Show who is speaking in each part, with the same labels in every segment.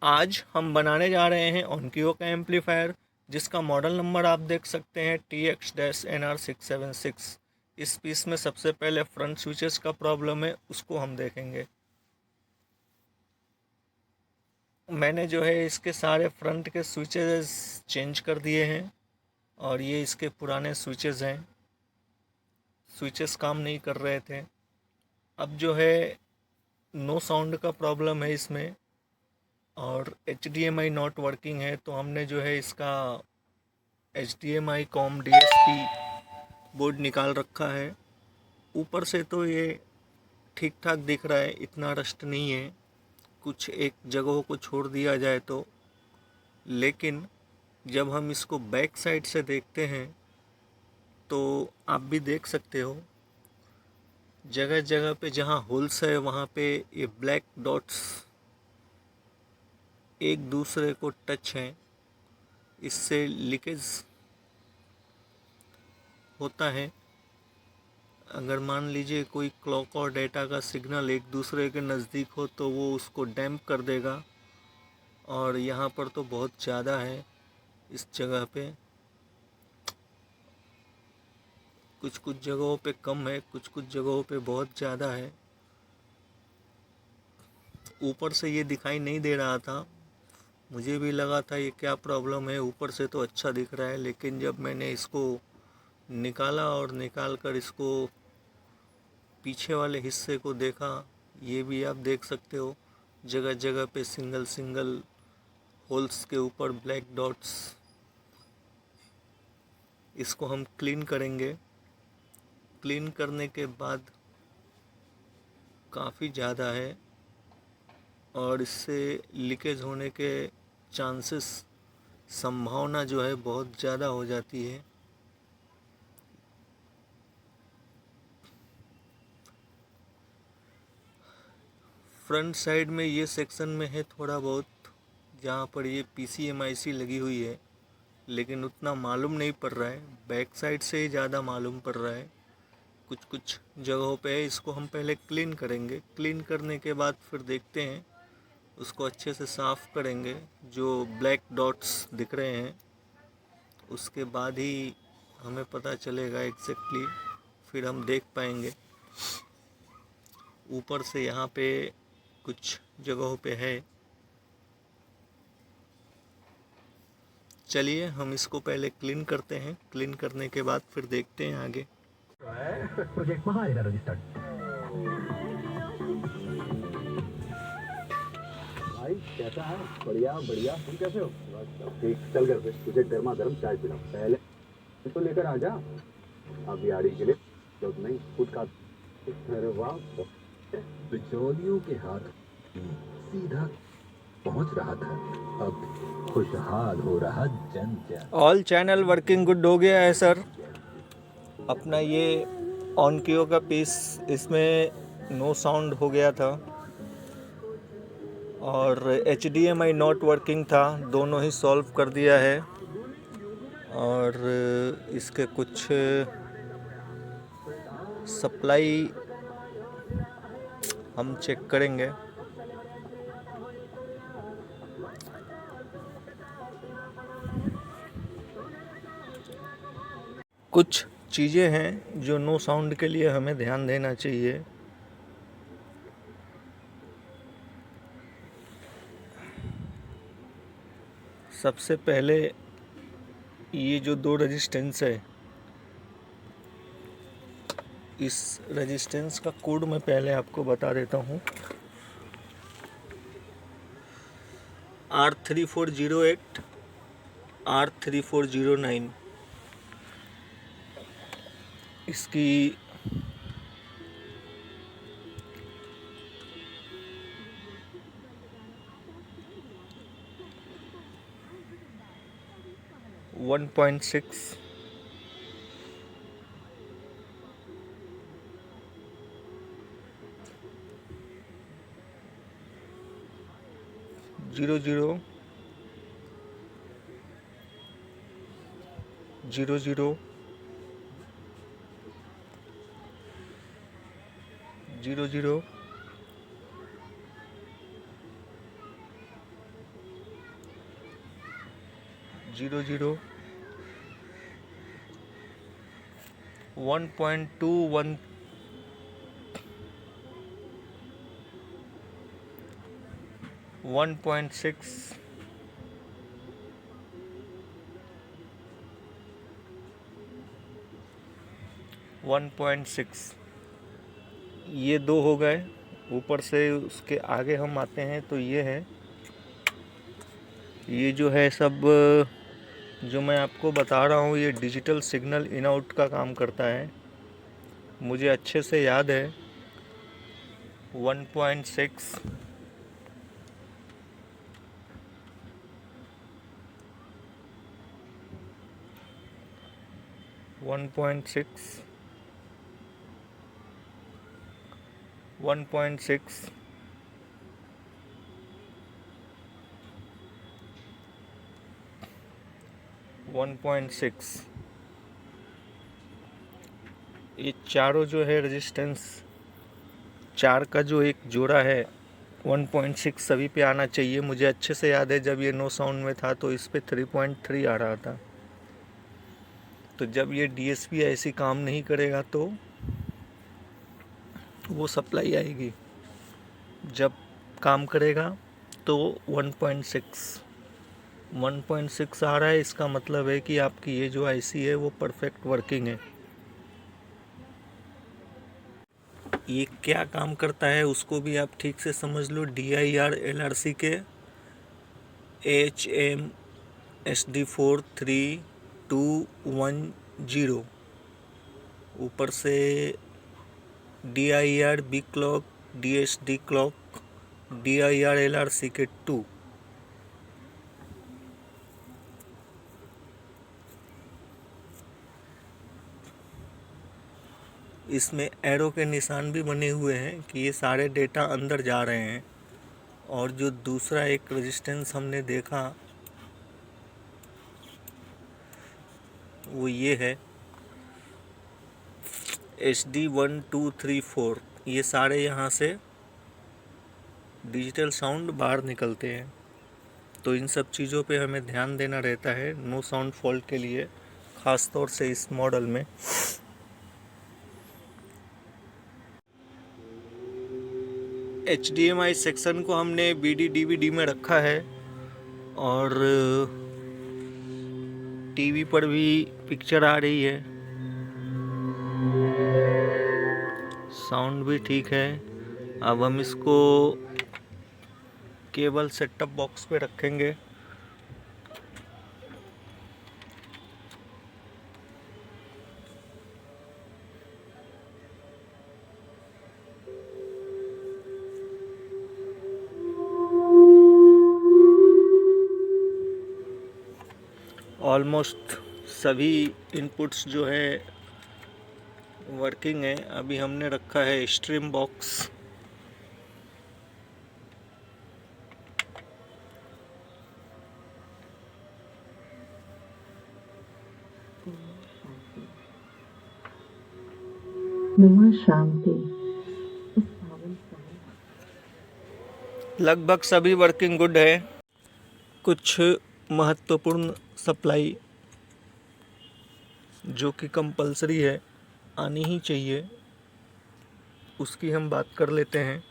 Speaker 1: आज हम बनाने जा रहे हैं ओंकियो का एम्पलीफायर, जिसका मॉडल नंबर आप देख सकते हैं TX-NR676। इस पीस में सबसे पहले फ्रंट स्विचेस का प्रॉब्लम है, उसको हम देखेंगे। मैंने जो है इसके सारे फ्रंट के स्विचेस चेंज कर दिए हैं और ये इसके पुराने स्विचेस हैं। स्विचेस काम नहीं कर रहे थे। अब जो है नो साउंड का प्रॉब्लम है इसमें और HDMI नॉट वर्किंग है, तो हमने जो है इसका HDMI कॉम DSP बोर्ड निकाल रखा है। ऊपर से तो ये ठीक ठाक दिख रहा है, इतना रस्ट नहीं है, कुछ एक जगहों को छोड़ दिया जाए तो। लेकिन जब हम इसको बैक साइड से देखते हैं तो आप भी देख सकते हो, जगह जगह पे जहाँ होल्स है वहाँ पे ये ब्लैक डॉट्स एक दूसरे को टच हैं। इससे लीकेज होता है। अगर मान लीजिए कोई क्लॉक और डेटा का सिग्नल एक दूसरे के नज़दीक हो तो वो उसको डैम्प कर देगा, और यहाँ पर तो बहुत ज़्यादा है इस जगह पे। कुछ कुछ जगहों पे कम है, कुछ कुछ जगहों पे बहुत ज़्यादा है। ऊपर से ये दिखाई नहीं दे रहा था, मुझे भी लगा था ये क्या प्रॉब्लम है। ऊपर से तो अच्छा दिख रहा है, लेकिन जब मैंने इसको निकाला और निकाल कर इसको पीछे वाले हिस्से को देखा, ये भी आप देख सकते हो, जगह जगह पे सिंगल सिंगल होल्स के ऊपर ब्लैक डॉट्स। इसको हम क्लीन करेंगे। क्लीन करने के बाद काफ़ी ज़्यादा है और इससे लीकेज होने के चांसेस, संभावना जो है बहुत ज़्यादा हो जाती है। फ्रंट साइड में ये सेक्शन में है थोड़ा बहुत, जहाँ पर ये PCMIC लगी हुई है, लेकिन उतना मालूम नहीं पड़ रहा है। बैक साइड से ही ज़्यादा मालूम पड़ रहा है कुछ कुछ जगहों पे है। इसको हम पहले क्लीन करेंगे। क्लीन करने के बाद फिर देखते हैं, उसको अच्छे से साफ़ करेंगे। जो ब्लैक डॉट्स दिख रहे हैं उसके बाद ही हमें पता चलेगा एग्जैक्टली, फिर हम देख पाएंगे। ऊपर से यहाँ पे कुछ जगहों पे है। चलिए हम इसको पहले क्लीन करते हैं, क्लीन करने के बाद फिर देखते हैं आगे।
Speaker 2: प्रोजेक्ट महारेगा रजिस्टर्ड। भाई कैसा है? बढ़िया बढ़िया, तुम कैसे हो? ठीक, चल घर पे तुझे गर्मा गर्म चाय पिलाऊं। पहले तो लेकर आ जा। अब यारी के लिए जब नहीं खुद का। अरे वाह, बिचौलियों के हाथ सीधा पहुंच रहा था, अब खुशहाल हो रहा जन जन।
Speaker 1: ऑल चैनल वर्किंग गुड हो गया है सर। अपना ये ओंकियो का पीस, इसमें नो साउंड हो गया था और HDMI नॉट वर्किंग था, दोनों ही सॉल्व कर दिया है। और इसके कुछ सप्लाई हम चेक करेंगे। कुछ चीज़ें हैं जो नो साउंड के लिए हमें ध्यान देना चाहिए। सबसे पहले ये जो दो रेजिस्टेंस है, इस रेजिस्टेंस का कोड मैं पहले आपको बता देता हूँ। R3408 R3409। इसकी वन पॉइंट सिक्स 00 00 00 0 1.21 1.6 1.6 ये दो हो गए। ऊपर से उसके आगे हम आते हैं तो ये है, ये जो है सब जो मैं आपको बता रहा हूँ ये डिजिटल सिग्नल इन आउट का काम करता है। मुझे अच्छे से याद है 1.6 1.6 1.6 1.6 ये चारों जो है रेजिस्टेंस, चार का जो एक जोड़ा है 1.6 सभी पे आना चाहिए। मुझे अच्छे से याद है जब ये नो साउंड में था तो इस पे 3.3 आ रहा था। तो जब ये डीएसपी ऐसी काम नहीं करेगा तो वो सप्लाई आएगी, जब काम करेगा तो 1.6 आ रहा है। इसका मतलब है कि आपकी ये जो आईसी है वो परफेक्ट वर्किंग है। ये क्या काम करता है उसको भी आप ठीक से समझ लो। DIR LRC के HM SD43210 ऊपर से DIR B clock, DSD clock, DIR LRC के 2। इसमें एरो के निशान भी बने हुए हैं कि ये सारे डेटा अंदर जा रहे हैं। और जो दूसरा एक रेजिस्टेंस हमने देखा वो ये है HD1234। ये सारे यहाँ से डिजिटल साउंड बाहर निकलते हैं। तो इन सब चीज़ों पे हमें ध्यान देना रहता है नो साउंड फॉल्ट के लिए, ख़ास तौर से इस मॉडल में। HDMI सेक्शन को हमने BD DVD में रखा है और टीवी पर भी पिक्चर आ रही है, साउंड भी ठीक है। अब हम इसको केबल सेटअप बॉक्स पे रखेंगे। ऑलमोस्ट सभी इनपुट्स जो है वर्किंग है। अभी हमने रखा है स्ट्रीम बॉक्स।
Speaker 3: शांति
Speaker 1: लगभग सभी वर्किंग गुड है। कुछ महत्वपूर्ण सप्लाई जो कि कंपलसरी है, आनी ही चाहिए, उसकी हम बात कर लेते हैं।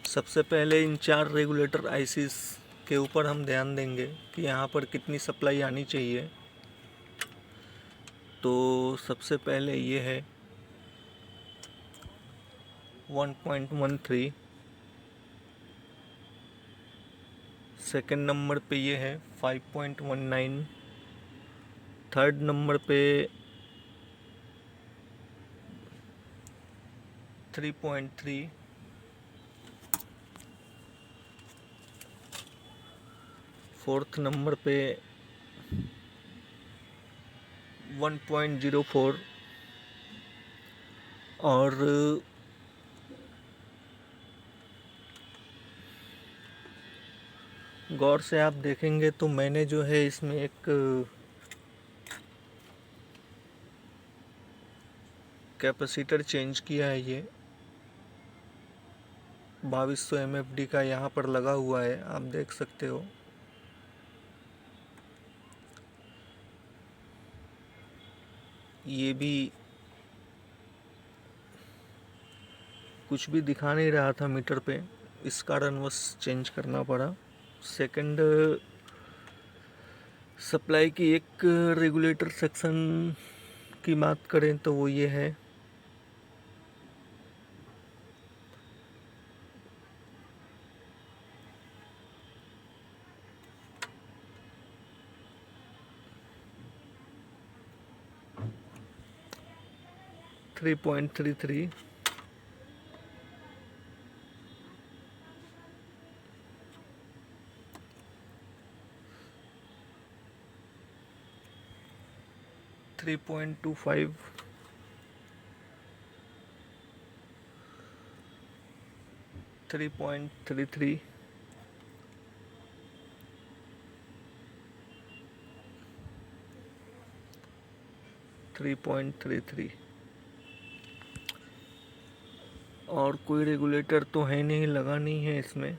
Speaker 1: सबसे पहले इन 4 रेगुलेटर आईसीस के ऊपर हम ध्यान देंगे कि यहाँ पर कितनी सप्लाई आनी चाहिए। तो सबसे पहले ये है 1.13, सेकंड नंबर पे ये है 5.19, थर्ड नंबर पे 3.3, फोर्थ नंबर पे 1.04 और गौर से आप देखेंगे तो मैंने जो है इसमें एक कैपेसिटर चेंज किया है। ये 2200 MFD का यहाँ पर लगा हुआ है, आप देख सकते हो। ये भी कुछ भी दिखा नहीं रहा था मीटर पे, इस कारणवश चेंज करना पड़ा। सेकंड सप्लाई की एक रेगुलेटर सेक्शन की बात करें तो वो ये है। थ्री पॉइंट थ्री थ्री 3.25 3.33 3.33 और कोई रेगुलेटर तो है नहीं, लगा नहीं है इसमें।